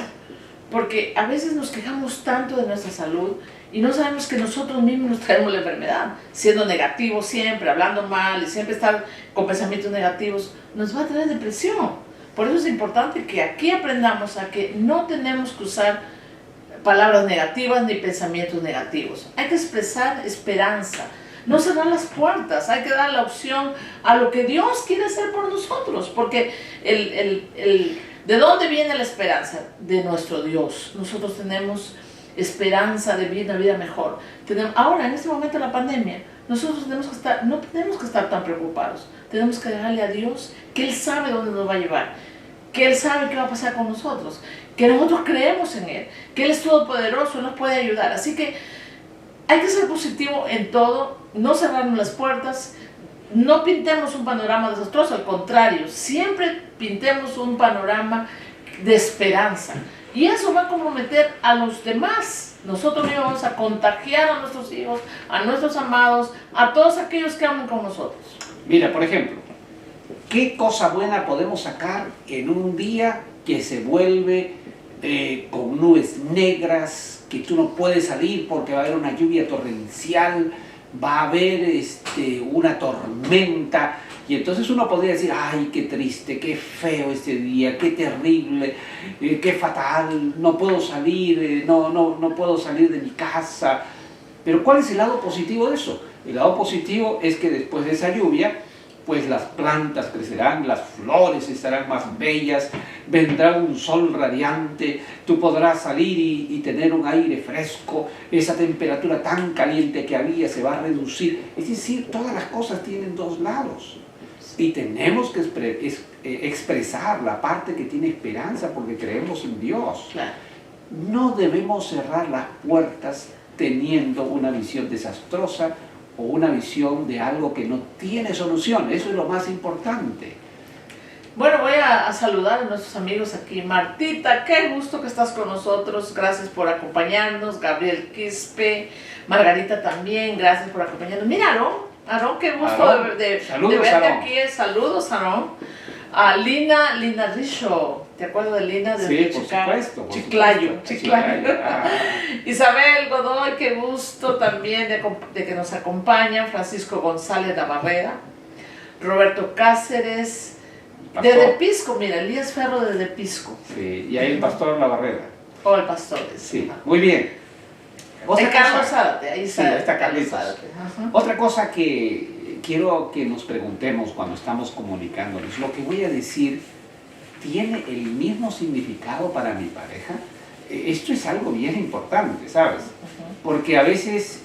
Speaker 2: porque a veces nos quejamos tanto de nuestra salud y no sabemos que nosotros mismos nos traemos la enfermedad, siendo negativos siempre, hablando mal y siempre estar con pensamientos negativos, nos va a traer depresión. Por eso es importante que aquí aprendamos a que no tenemos que usar palabras negativas ni pensamientos negativos. Hay que expresar esperanza, no cerrar las puertas, hay que dar la opción a lo que Dios quiere hacer por nosotros, porque ¿de dónde viene la esperanza? De nuestro Dios. Nosotros tenemos esperanza de vivir una vida mejor. Ahora, en este momento de la pandemia, nosotros no tenemos que estar tan preocupados. Tenemos que dejarle a Dios que Él sabe dónde nos va a llevar, que Él sabe qué va a pasar con nosotros, que nosotros creemos en Él, que Él es todopoderoso, nos puede ayudar. Así que hay que ser positivo en todo, no cerrarnos las puertas, no pintemos un panorama desastroso, al contrario, siempre pintemos un panorama de esperanza. Y eso va a comprometer a los demás. Nosotros mismos vamos a contagiar a nuestros hijos, a nuestros amados, a todos aquellos que aman con nosotros.
Speaker 1: Mira, por ejemplo, ¿qué cosa buena podemos sacar en un día que se vuelve con nubes negras, que tú no puedes salir porque va a haber una lluvia torrencial, va a haber una tormenta? Y entonces uno podría decir, ay, qué triste, qué feo este día, qué terrible, qué fatal, no puedo salir, no puedo salir de mi casa. Pero ¿cuál es el lado positivo de eso? El lado positivo es que después de esa lluvia, pues las plantas crecerán, las flores estarán más bellas, vendrá un sol radiante, tú podrás salir y tener un aire fresco, esa temperatura tan caliente que había se va a reducir. Es decir, todas las cosas tienen dos lados. Y tenemos que expresar la parte que tiene esperanza porque creemos en Dios.
Speaker 2: Claro.
Speaker 1: No debemos cerrar las puertas teniendo una visión desastrosa o una visión de algo que no tiene solución. Eso es lo más importante.
Speaker 2: Bueno, voy a saludar a nuestros amigos aquí. Martita, qué gusto que estás con nosotros. Gracias por acompañarnos. Gabriel Quispe, Margarita también, gracias por acompañarnos. Mira, Aarón, qué gusto
Speaker 1: Aarón.
Speaker 2: de
Speaker 1: Saludos,
Speaker 2: verte
Speaker 1: Aarón.
Speaker 2: aquí. Saludos, Aarón. A Lina Richo, ¿te acuerdas de Lina? De
Speaker 1: Sí, por supuesto. Por
Speaker 2: Chiclayo.
Speaker 1: supuesto. Chiclayo. Ah.
Speaker 2: Isabel Godoy, qué gusto también de que nos acompañan. Francisco González Navarrera, Roberto Cáceres,
Speaker 1: Pastor.
Speaker 2: de Pisco, mira, Elías Ferro de Pisco.
Speaker 1: Sí, y ahí el pastor La Barrera.
Speaker 2: O el pastor.
Speaker 1: Sí, muy bien. Otra
Speaker 2: Carlos
Speaker 1: cosa-
Speaker 2: Zárate, ahí
Speaker 1: Sí,
Speaker 2: está.
Speaker 1: está
Speaker 2: Carlos
Speaker 1: Carlitos.
Speaker 2: Zárate. Ajá.
Speaker 1: Otra cosa que quiero que nos preguntemos cuando estamos comunicándonos, lo que voy a decir, ¿tiene el mismo significado para mi pareja? Esto es algo bien importante, ¿sabes? Porque a veces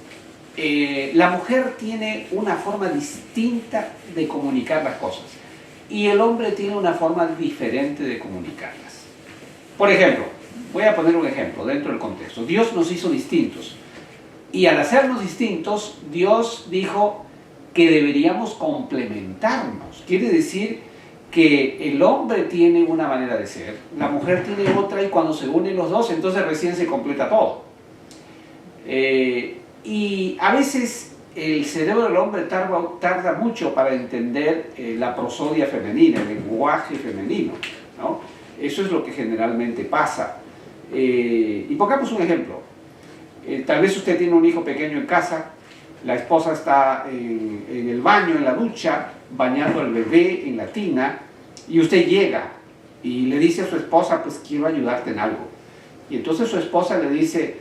Speaker 1: la mujer tiene una forma distinta de comunicar las cosas y el hombre tiene una forma diferente de comunicarlas. Por ejemplo, voy a poner un ejemplo dentro del contexto. Dios nos hizo distintos y al hacernos distintos, Dios dijo que deberíamos complementarnos. Quiere decir que el hombre tiene una manera de ser, la mujer tiene otra y cuando se unen los dos, entonces recién se completa todo. Y a veces el cerebro del hombre tarda mucho para entender la prosodia femenina, el lenguaje femenino, ¿no? Eso es lo que generalmente pasa. Y pongamos un ejemplo. Tal vez usted tiene un hijo pequeño en casa, la esposa está en el baño, en la ducha, bañando al bebé en la tina, y usted llega y le dice a su esposa, pues quiero ayudarte en algo. Y entonces su esposa le dice,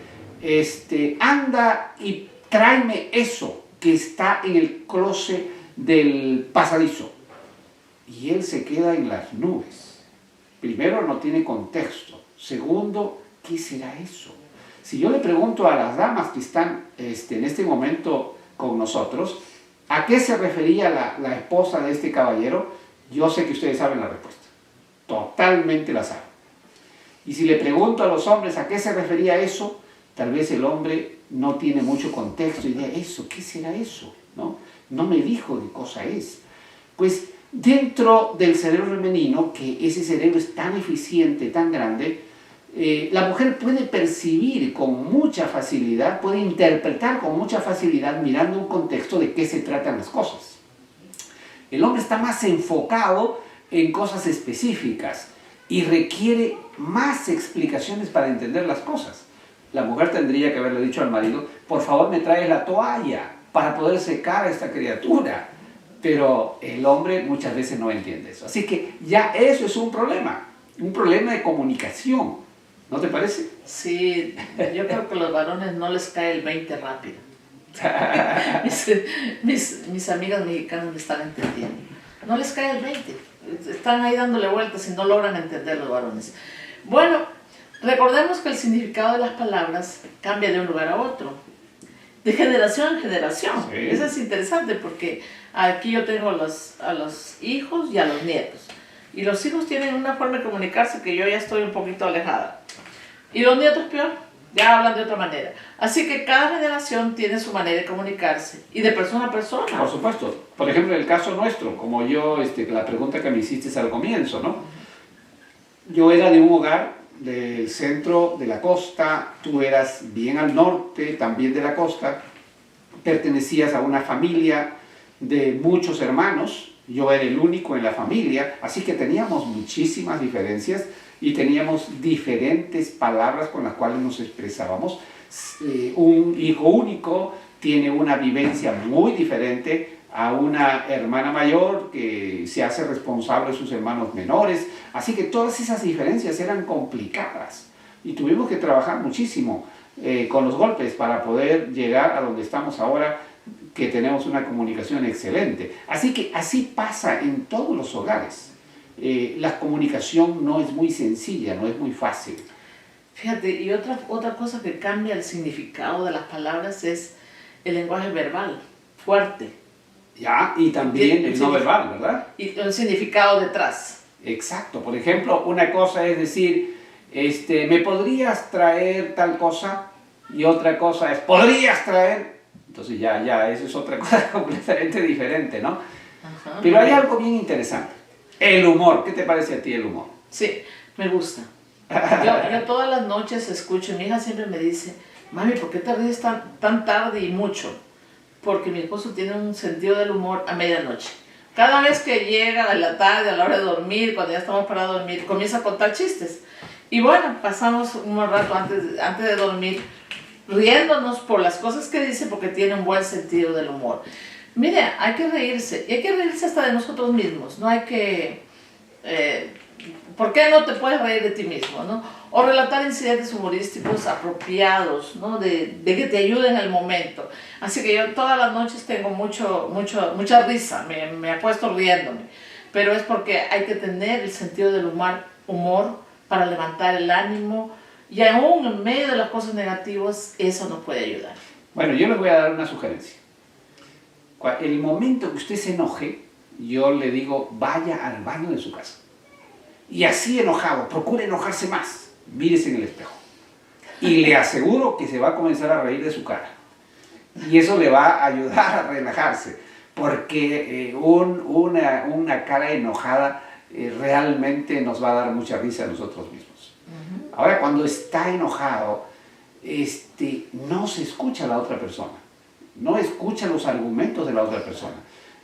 Speaker 1: anda y tráeme eso que está en el closet del pasadizo. Y él se queda en las nubes. Primero, no tiene contexto. Segundo, ¿qué será eso? Si yo le pregunto a las damas que están en este momento con nosotros, ¿a qué se refería la esposa de este caballero? Yo sé que ustedes saben la respuesta. Totalmente la saben. Y si le pregunto a los hombres a qué se refería eso, tal vez el hombre no tiene mucho contexto y dice, ¿eso? ¿Qué será eso? No me dijo qué cosa es. Pues dentro del cerebro femenino, que ese cerebro es tan eficiente, tan grande, La mujer puede percibir con mucha facilidad, puede interpretar con mucha facilidad mirando un contexto de qué se tratan las cosas. El hombre está más enfocado en cosas específicas y requiere más explicaciones para entender las cosas. La mujer tendría que haberle dicho al marido, por favor me traes la toalla para poder secar a esta criatura. Pero el hombre muchas veces no entiende eso. Así que ya eso es un problema de comunicación. ¿No te parece?
Speaker 2: Sí, yo creo que a los varones no les cae el 20 rápido. Mis amigas mexicanas me están entendiendo. No les cae el 20. Están ahí dándole vueltas y no logran entender los varones. Bueno, recordemos que el significado de las palabras cambia de un lugar a otro, de generación en generación. Sí. Eso es interesante porque aquí yo tengo a los hijos y a los nietos. Y los hijos tienen una forma de comunicarse que yo ya estoy un poquito alejada. Y los nietos peor, ya hablan de otra manera. Así que cada generación tiene su manera de comunicarse y de persona a persona.
Speaker 1: Por supuesto. Por ejemplo, en el caso nuestro, como yo, la pregunta que me hiciste al comienzo, ¿no? Yo era de un hogar del centro de la costa, tú eras bien al norte, también de la costa, pertenecías a una familia de muchos hermanos, yo era el único en la familia, así que teníamos muchísimas diferencias y teníamos diferentes palabras con las cuales nos expresábamos. Un hijo único tiene una vivencia muy diferente a una hermana mayor que se hace responsable de sus hermanos menores, así que todas esas diferencias eran complicadas y tuvimos que trabajar muchísimo con los golpes para poder llegar a donde estamos ahora, que tenemos una comunicación excelente. Así que así pasa en todos los hogares. La comunicación no es muy sencilla, no es muy fácil.
Speaker 2: Fíjate, y otra cosa que cambia el significado de las palabras es el lenguaje verbal, fuerte.
Speaker 1: Ya, y también el no verbal, ¿verdad?
Speaker 2: Y el significado detrás.
Speaker 1: Exacto. Por ejemplo, una cosa es decir, ¿me podrías traer tal cosa? Y otra cosa es, ¿podrías traer? Entonces ya, eso es otra cosa completamente diferente, ¿no? Ajá, pero hay algo bien interesante. El humor. ¿Qué te parece a ti el humor?
Speaker 2: Sí, me gusta. Yo todas las noches escucho, mi hija siempre me dice, mami, ¿por qué te ríes tan tarde y mucho? Porque mi esposo tiene un sentido del humor a medianoche. Cada vez que llega a la tarde, a la hora de dormir, cuando ya estamos para dormir, comienza a contar chistes. Y bueno, pasamos un rato antes de dormir riéndonos por las cosas que dice porque tiene un buen sentido del humor. Mire, hay que reírse, y hay que reírse hasta de nosotros mismos, no hay que... ¿por qué no te puedes reír de ti mismo, no? O relatar incidentes humorísticos apropiados, ¿no? De que te ayuden en el momento. Así que yo todas las noches tengo mucha risa, me acuesto riéndome, pero es porque hay que tener el sentido del humor para levantar el ánimo, y aún en medio de las cosas negativas, eso nos puede ayudar.
Speaker 1: Bueno, yo les voy a dar una sugerencia. El momento que usted se enoje, yo le digo, vaya al baño de su casa. Y así enojado, procure enojarse más. Mírese en el espejo. Y le aseguro que se va a comenzar a reír de su cara. Y eso le va a ayudar a relajarse. Porque una cara enojada realmente nos va a dar mucha risa a nosotros mismos. Ahora, cuando está enojado, no se escucha a la otra persona, no escucha los argumentos de la otra persona.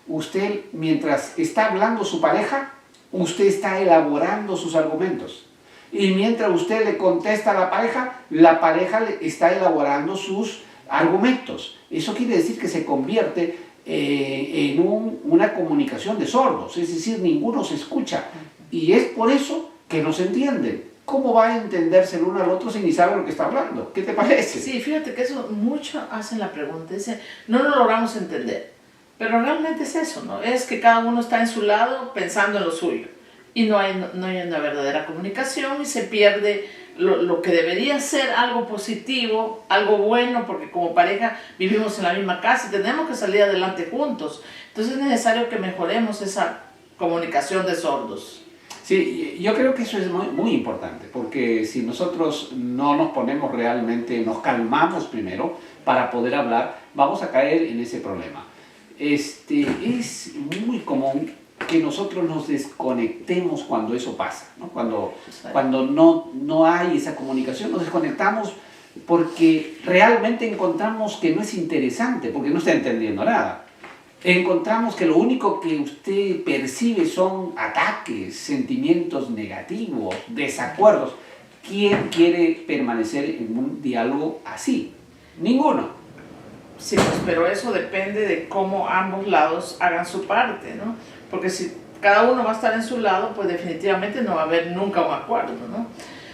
Speaker 1: Usted, mientras está hablando su pareja, usted está elaborando sus argumentos. Y mientras usted le contesta a la pareja le está elaborando sus argumentos. Eso quiere decir que se convierte en una comunicación de sordos, es decir, ninguno se escucha. Y es por eso que no se entienden. ¿Cómo va a entenderse el uno al otro si ni sabe lo que está hablando? ¿Qué te parece?
Speaker 2: Sí, fíjate que eso mucho hacen la pregunta. Dice, no lo logramos entender. Pero realmente es eso, ¿no? Es que cada uno está en su lado pensando en lo suyo. Y no hay una verdadera comunicación y se pierde lo que debería ser algo positivo, algo bueno, porque como pareja vivimos en la misma casa y tenemos que salir adelante juntos. Entonces es necesario que mejoremos esa comunicación de sordos.
Speaker 1: Sí, yo creo que eso es muy, muy importante, porque si nosotros no nos ponemos realmente, nos calmamos primero para poder hablar, vamos a caer en ese problema. Es muy común que nosotros nos desconectemos cuando eso pasa, ¿no? Cuando
Speaker 2: Exacto.
Speaker 1: no hay esa comunicación, nos desconectamos porque realmente encontramos que no es interesante, porque no está entendiendo nada. Encontramos que lo único que usted percibe son ataques, sentimientos negativos, desacuerdos. ¿Quién quiere permanecer en un diálogo así? Ninguno.
Speaker 2: Sí, pues, pero eso depende de cómo ambos lados hagan su parte, ¿no? Porque si cada uno va a estar en su lado, pues definitivamente no va a haber nunca un acuerdo, ¿no?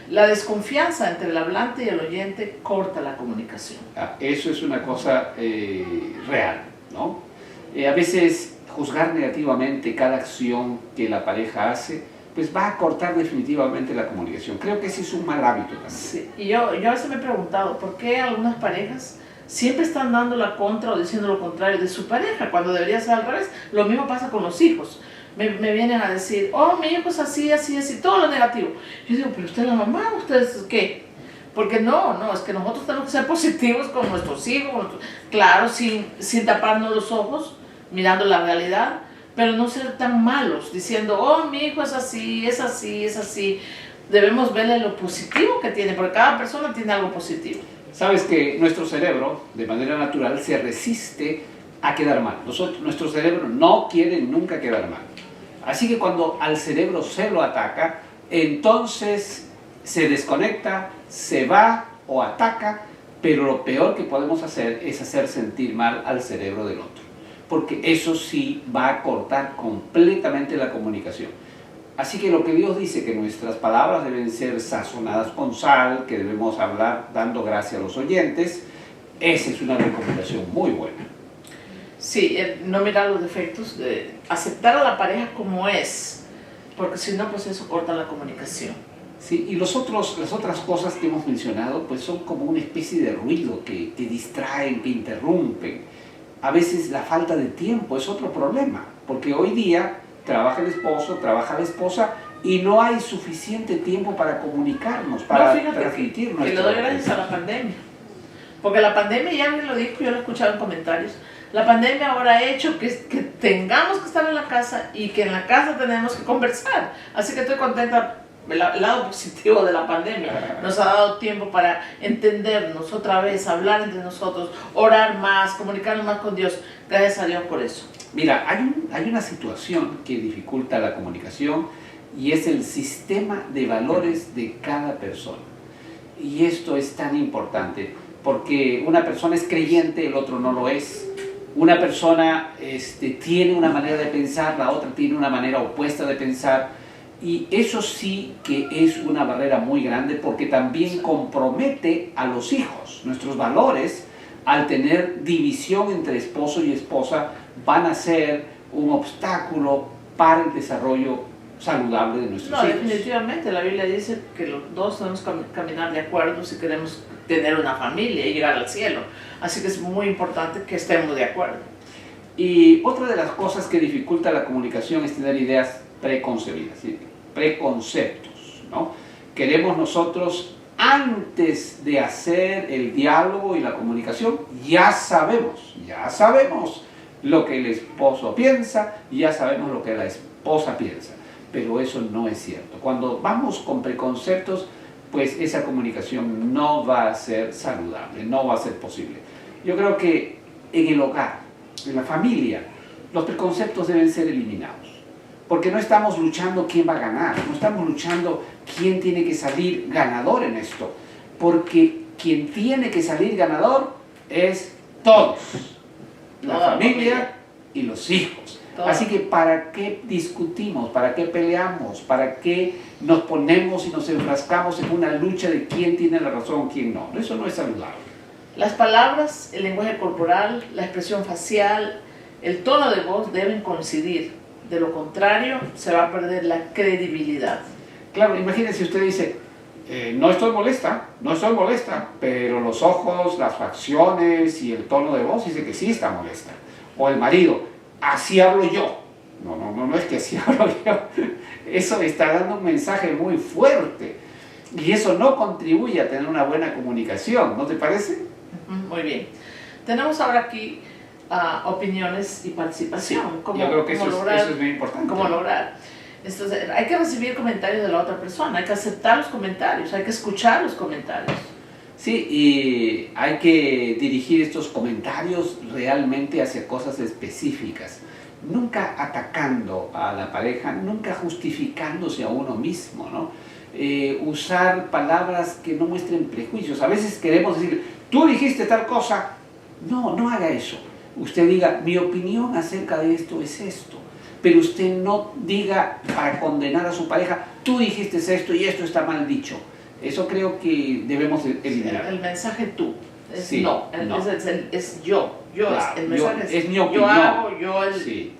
Speaker 2: La desconfianza entre el hablante y el oyente corta la comunicación.
Speaker 1: Eso es una cosa real, ¿no? A veces juzgar negativamente cada acción que la pareja hace, pues va a cortar definitivamente la comunicación. Creo que ese es un mal hábito también.
Speaker 2: Sí, y yo a veces me he preguntado, ¿por qué algunas parejas siempre están dando la contra o diciendo lo contrario de su pareja, cuando debería ser al revés? Lo mismo pasa con los hijos. Me vienen a decir, oh, mi hijo es así, así, así, todo lo negativo. Yo digo, pero usted es la mamá, ¿ustedes qué? Porque no, es que nosotros tenemos que ser positivos con nuestros hijos, claro, sin taparnos los ojos, mirando la realidad, pero no ser tan malos, diciendo, oh, mi hijo es así, es así, es así. Debemos verle lo positivo que tiene, porque cada persona tiene algo positivo.
Speaker 1: Sabes que nuestro cerebro, de manera natural, se resiste a quedar mal. Nuestro cerebro no quiere nunca quedar mal. Así que cuando al cerebro se lo ataca, entonces se desconecta, se va o ataca, pero lo peor que podemos hacer es hacer sentir mal al cerebro del otro, porque eso sí va a cortar completamente la comunicación. Así que lo que Dios dice, que nuestras palabras deben ser sazonadas con sal, que debemos hablar dando gracia a los oyentes, esa es una recomendación muy buena.
Speaker 2: Sí, no mirar los defectos, aceptar a la pareja como es, porque si no, pues eso corta la comunicación.
Speaker 1: Sí, y las otras cosas que hemos mencionado, pues son como una especie de ruido que distraen, que interrumpen. A veces la falta de tiempo es otro problema, porque hoy día trabaja el esposo, trabaja la esposa, y no hay suficiente tiempo para comunicarnos, para transmitir nuestra...
Speaker 2: Que le doy gracias a la pandemia. Porque la pandemia, ya me lo dijo, yo lo he escuchado en comentarios, la pandemia ahora ha hecho que tengamos que estar en la casa y que en la casa tenemos que conversar. Así que estoy contenta. El lado positivo de la pandemia nos ha dado tiempo para entendernos otra vez, hablar entre nosotros, orar más, comunicarnos más con Dios. Gracias a Dios por eso.
Speaker 1: Mira, hay una situación que dificulta la comunicación y es el sistema de valores de cada persona. Y esto es tan importante porque una persona es creyente, el otro no lo es. Una persona tiene una manera de pensar, la otra tiene una manera opuesta de pensar. Y eso sí que es una barrera muy grande porque también compromete a los hijos. Nuestros valores, al tener división entre esposo y esposa, van a ser un obstáculo para el desarrollo saludable de nuestros hijos.
Speaker 2: Definitivamente, la Biblia dice que los dos tenemos que caminar de acuerdo si queremos tener una familia y llegar al cielo. Así que es muy importante que estemos de acuerdo.
Speaker 1: Y otra de las cosas que dificulta la comunicación es tener ideas preconcebidas, ¿sí? Preconceptos, ¿no? Queremos nosotros, antes de hacer el diálogo y la comunicación, ya sabemos lo que el esposo piensa, ya sabemos lo que la esposa piensa, pero eso no es cierto. Cuando vamos con preconceptos, pues esa comunicación no va a ser saludable, no va a ser posible. Yo creo que en el hogar, en la familia, los preconceptos deben ser eliminados. Porque no estamos luchando quién va a ganar, no estamos luchando quién tiene que salir ganador en esto. Porque quien tiene que salir ganador es todos. La familia y los hijos. Así que ¿para qué discutimos? ¿Para qué peleamos? ¿Para qué nos ponemos y nos enfrascamos en una lucha de quién tiene la razón, quién no? Eso no es saludable.
Speaker 2: Las palabras, el lenguaje corporal, la expresión facial, el tono de voz deben coincidir. De lo contrario, se va a perder la credibilidad.
Speaker 1: Claro, imagínense, usted dice, no estoy molesta, pero los ojos, las facciones y el tono de voz dice que sí está molesta. O el marido, así hablo yo. No es que así hablo yo. Eso está dando un mensaje muy fuerte. Y eso no contribuye a tener una buena comunicación, ¿no te parece?
Speaker 2: Muy bien. Tenemos ahora aquí opiniones y participación.
Speaker 1: Yo creo que eso es muy importante.
Speaker 2: ¿Cómo lograr? Entonces, hay que recibir comentarios de la otra persona, hay que aceptar los comentarios, hay que escuchar los comentarios.
Speaker 1: Sí, y hay que dirigir estos comentarios realmente hacia cosas específicas, nunca atacando a la pareja, nunca justificándose a uno mismo, ¿no? Usar palabras que no muestren prejuicios. A veces queremos decir, tú dijiste tal cosa. No, no haga eso. Usted diga, mi opinión acerca de esto es esto. Pero usted no diga para condenar a su pareja, tú dijiste esto y esto está mal dicho. Eso creo que debemos eliminar.
Speaker 2: El mensaje tú, es
Speaker 1: sí,
Speaker 2: no, es yo.
Speaker 1: Claro,
Speaker 2: el mensaje
Speaker 1: es mi opinión.
Speaker 2: Yo hago, yo el...
Speaker 1: Sí,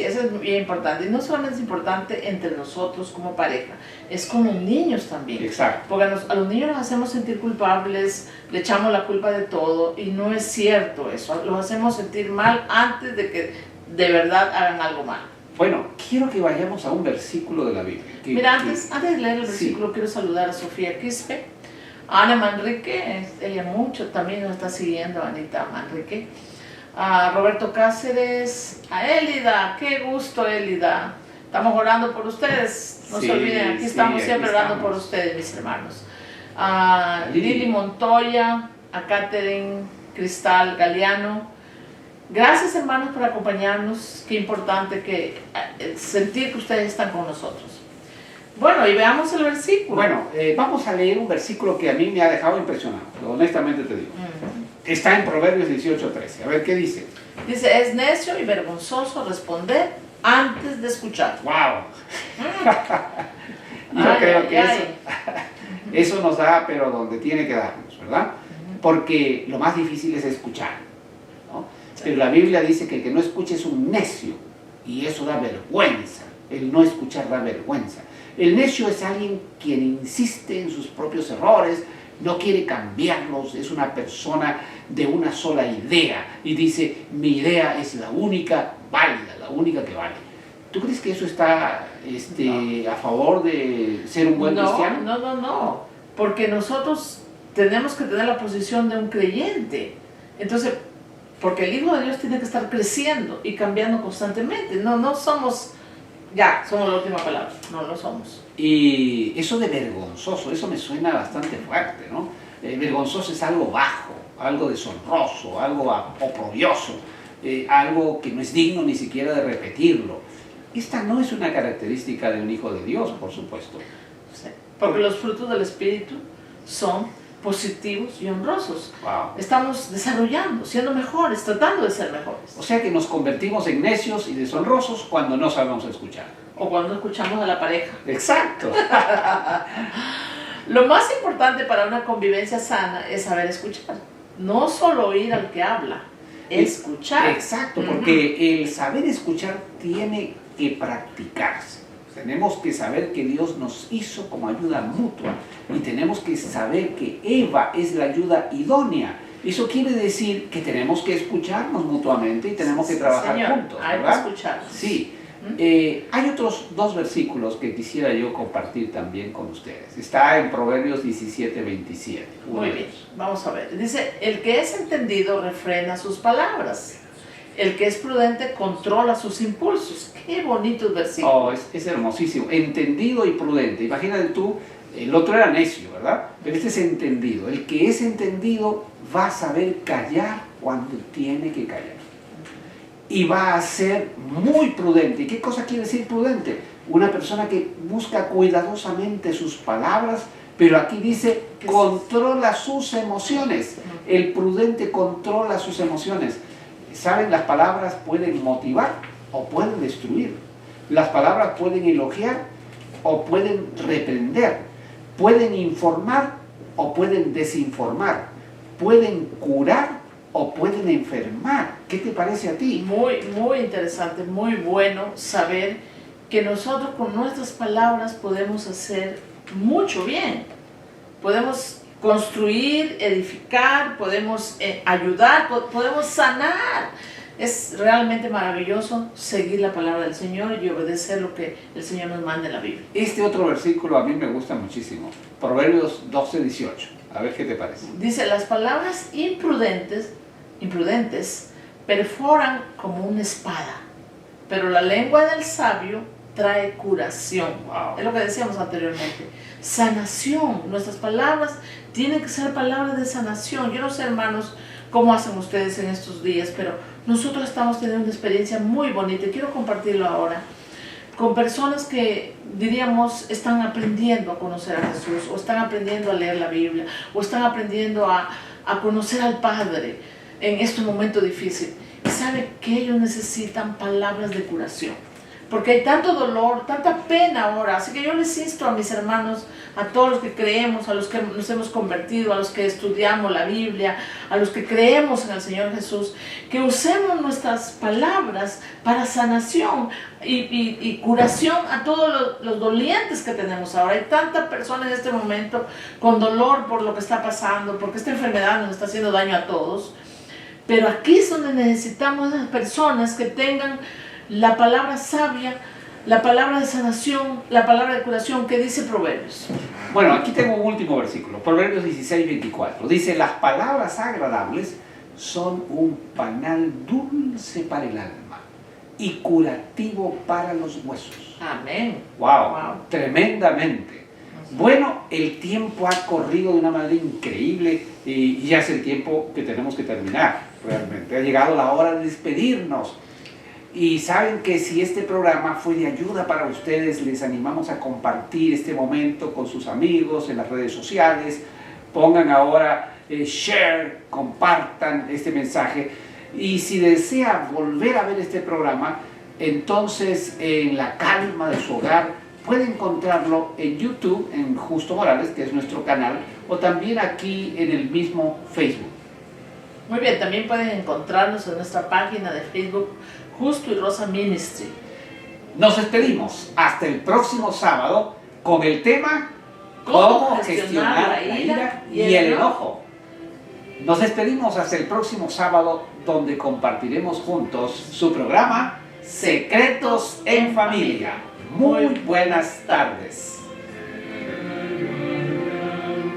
Speaker 2: eso es bien importante. Y no solamente es importante entre nosotros como pareja, es con los niños también.
Speaker 1: Exacto.
Speaker 2: Porque a los niños los hacemos sentir culpables, le echamos la culpa de todo y no es cierto eso. Los hacemos sentir mal antes de que de verdad hagan algo mal.
Speaker 1: Bueno, quiero que vayamos a un versículo de la Biblia.
Speaker 2: Mira, antes de leer el versículo, quiero saludar a Sofía Quispe, a Ana Manrique, ella mucho también nos está siguiendo, Anita Manrique, a Roberto Cáceres, a Élida, qué gusto Élida, estamos orando por ustedes, no se olviden, aquí estamos siempre orando por ustedes, mis hermanos. A Lili Montoya, a Catherine Cristal Galeano. Gracias, hermanos, por acompañarnos. Qué importante sentir que ustedes están con nosotros. Bueno, y veamos el versículo.
Speaker 1: Bueno, vamos a leer un versículo que a mí me ha dejado impresionado, honestamente te digo. Está en Proverbios 18:13. A ver, ¿qué dice?
Speaker 2: Dice, es necio y vergonzoso responder antes de escuchar.
Speaker 1: ¡Wow! Yo creo que eso nos da, pero donde tiene que darnos, ¿verdad? Porque lo más difícil es escuchar, ¿no? Pero la Biblia dice que el que no escucha es un necio, y eso da vergüenza. El no escuchar da vergüenza. El necio es alguien quien insiste en sus propios errores, no quiere cambiarlos, es una persona de una sola idea y dice, mi idea es la única válida, la única que vale. ¿Tú crees que eso está a favor de ser un buen cristiano?
Speaker 2: No, porque nosotros tenemos que tener la posición de un creyente. Entonces, porque el Hijo de Dios tiene que estar creciendo y cambiando constantemente. No somos, somos la última palabra. No lo somos.
Speaker 1: Y eso de vergonzoso, eso me suena bastante fuerte, ¿no? Vergonzoso es algo bajo, algo deshonroso, algo oprobioso, algo que no es digno ni siquiera de repetirlo. Esta no es una característica de un hijo de Dios, por supuesto.
Speaker 2: Sí, porque los frutos del Espíritu son positivos y honrosos.
Speaker 1: Wow.
Speaker 2: Estamos desarrollando, siendo mejores, tratando de ser mejores.
Speaker 1: O sea que nos convertimos en necios y deshonrosos cuando no sabemos escuchar.
Speaker 2: O cuando escuchamos a la pareja.
Speaker 1: Exacto.
Speaker 2: Lo más importante para una convivencia sana es saber escuchar. No solo oír al que habla, escuchar.
Speaker 1: Exacto, porque el saber escuchar tiene que practicarse. Tenemos que saber que Dios nos hizo como ayuda mutua y tenemos que saber que Eva es la ayuda idónea. Eso quiere decir que tenemos que escucharnos mutuamente y tenemos que trabajar juntos, ¿verdad?
Speaker 2: Hay que escucharnos.
Speaker 1: Sí. Hay otros dos versículos que quisiera yo compartir también con ustedes. Está en Proverbios 17:27.
Speaker 2: Muy bien, vamos a ver. Dice, el que es entendido refrena sus palabras. El que es prudente controla sus impulsos. Qué bonitos versículos.
Speaker 1: Oh, es hermosísimo. Entendido y prudente. Imagínate tú, el otro era necio, ¿verdad? Pero este es entendido. El que es entendido va a saber callar cuando tiene que callar. Y va a ser muy prudente. ¿Y qué cosa quiere decir prudente? Una persona que busca cuidadosamente sus palabras, pero aquí dice, controla sus emociones. El prudente controla sus emociones. ¿Saben? Las palabras pueden motivar o pueden destruir. Las palabras pueden elogiar o pueden reprender. Pueden informar o pueden desinformar. Pueden curar o pueden enfermar. ¿Qué te parece a ti?
Speaker 2: Muy interesante, muy bueno saber que nosotros con nuestras palabras podemos hacer mucho bien. Podemos construir, edificar, podemos ayudar, podemos sanar. Es realmente maravilloso seguir la palabra del Señor y obedecer lo que el Señor nos manda en la Biblia.
Speaker 1: Este otro versículo a mí me gusta muchísimo. Proverbios 12:18. A ver qué te parece.
Speaker 2: Dice, las palabras imprudentes perforan como una espada, pero la lengua del sabio trae curación.
Speaker 1: Wow.
Speaker 2: Es lo que decíamos anteriormente. Sanación. Nuestras palabras tienen que ser palabras de sanación. Yo no sé, hermanos, cómo hacen ustedes en estos días, pero nosotros estamos teniendo una experiencia muy bonita y quiero compartirlo ahora con personas que, diríamos, están aprendiendo a conocer a Jesús, o están aprendiendo a leer la Biblia, o están aprendiendo a conocer al Padre en este momento difícil. Y sabe que ellos necesitan palabras de curación, porque hay tanto dolor, tanta pena ahora. Así que yo les insto a mis hermanos, a todos los que creemos, a los que nos hemos convertido, a los que estudiamos la Biblia, a los que creemos en el Señor Jesús, que usemos nuestras palabras para sanación y curación a todos los dolientes que tenemos ahora. Hay tantas personas en este momento con dolor por lo que está pasando, porque esta enfermedad nos está haciendo daño a todos. Pero aquí es donde necesitamos a esas personas que tengan la palabra sabia, la palabra de sanación, la palabra de curación que dice Proverbios.
Speaker 1: Bueno, aquí tengo un último versículo, Proverbios 16:24. Dice, las palabras agradables son un panal dulce para el alma y curativo para los huesos.
Speaker 2: Amén.
Speaker 1: Wow. Tremendamente. Bueno, el tiempo ha corrido de una manera increíble y ya es el tiempo que tenemos que terminar, realmente. Ha llegado la hora de despedirnos. Y saben que si este programa fue de ayuda para ustedes, les animamos a compartir este momento con sus amigos en las redes sociales. Pongan ahora share, compartan este mensaje. Y si desea volver a ver este programa, entonces en la calma de su hogar puede encontrarlo en YouTube, en Justo Morales, que es nuestro canal, o también aquí en el mismo Facebook.
Speaker 2: Muy bien, también pueden encontrarnos en nuestra página de Facebook, Justo y Rosa Ministry.
Speaker 1: Nos despedimos hasta el próximo sábado con el tema ¿Cómo gestionar la ira y el enojo? Nos despedimos hasta el próximo sábado, donde compartiremos juntos su programa Secretos en Familia. Muy buenas tardes.